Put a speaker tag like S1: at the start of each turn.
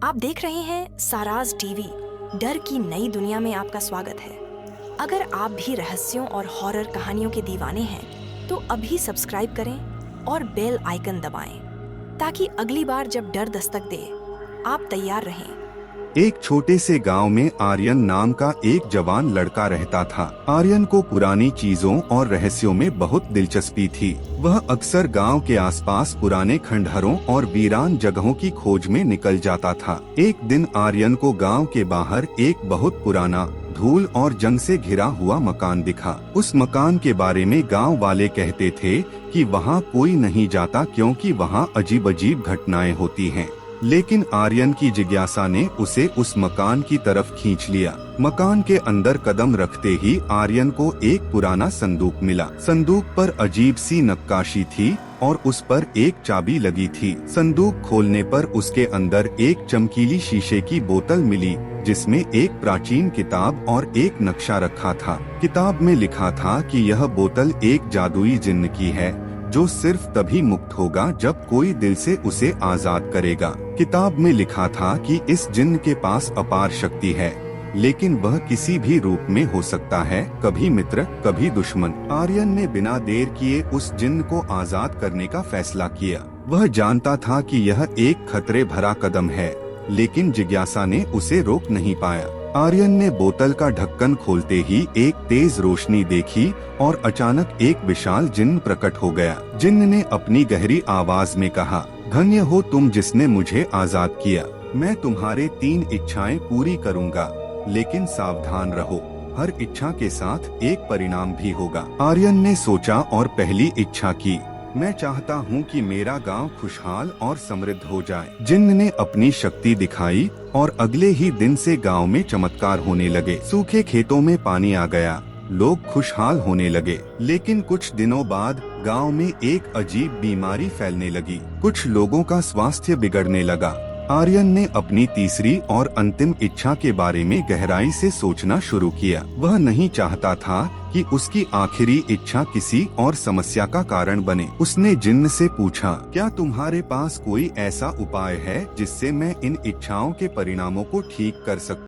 S1: आप देख रहे हैं साराज टीवी। डर की नई दुनिया में आपका स्वागत है। अगर आप भी रहस्यों और हॉरर कहानियों के दीवाने हैं, तो अभी सब्सक्राइब करें और बेल आइकन दबाएं, ताकि अगली बार जब डर दस्तक दे, आप तैयार रहें।
S2: एक छोटे से गांव में आर्यन नाम का एक जवान लड़का रहता था। आर्यन को पुरानी चीजों और रहस्यों में बहुत दिलचस्पी थी। वह अक्सर गांव के आसपास पुराने खंडहरों और वीरान जगहों की खोज में निकल जाता था। एक दिन आर्यन को गांव के बाहर एक बहुत पुराना, धूल और जंग से घिरा हुआ मकान दिखा। उस मकान के बारे में गांव वाले कहते थे कि वहां कोई नहीं जाता क्योंकि वहां अजीब अजीब घटनाएं होती हैं। लेकिन आर्यन की जिज्ञासा ने उसे उस मकान की तरफ खींच लिया। मकान के अंदर कदम रखते ही आर्यन को एक पुराना संदूक मिला। संदूक पर अजीब सी नक्काशी थी और उस पर एक चाबी लगी थी। संदूक खोलने पर उसके अंदर एक चमकीली शीशे की बोतल मिली, जिसमें एक प्राचीन किताब और एक नक्शा रखा था। किताब में लिखा था कि यह बोतल एक जादुई जिन्न की है, जो सिर्फ तभी मुक्त होगा जब कोई दिल से उसे आजाद करेगा। किताब में लिखा था कि इस जिन्न के पास अपार शक्ति है, लेकिन वह किसी भी रूप में हो सकता है, कभी मित्र कभी दुश्मन। आर्यन ने बिना देर किए उस जिन्न को आजाद करने का फैसला किया। वह जानता था कि यह एक खतरे भरा कदम है, लेकिन जिज्ञासा ने उसे रोक नहीं पाया। आर्यन ने बोतल का ढक्कन खोलते ही एक तेज रोशनी देखी और अचानक एक विशाल जिन्न प्रकट हो गया। जिन्न ने अपनी गहरी आवाज में कहा, धन्य हो तुम जिसने मुझे आजाद किया। मैं तुम्हारे 3 इच्छाएं पूरी करूंगा, लेकिन सावधान रहो, हर इच्छा के साथ एक परिणाम भी होगा। आर्यन ने सोचा और पहली इच्छा की, मैं चाहता हूँ कि मेरा गांव खुशहाल और समृद्ध हो जाए। जिन्न ने अपनी शक्ति दिखाई और अगले ही दिन से गांव में चमत्कार होने लगे। सूखे खेतों में पानी आ गया, लोग खुशहाल होने लगे। लेकिन कुछ दिनों बाद गांव में एक अजीब बीमारी फैलने लगी। कुछ लोगों का स्वास्थ्य बिगड़ने लगा। आर्यन ने अपनी तीसरी और अंतिम इच्छा के बारे में गहराई से सोचना शुरू किया। वह नहीं चाहता था कि उसकी आखिरी इच्छा किसी और समस्या का कारण बने। उसने जिन्न से पूछा, क्या तुम्हारे पास कोई ऐसा उपाय है जिससे मैं इन इच्छाओं के परिणामों को ठीक कर सकूं?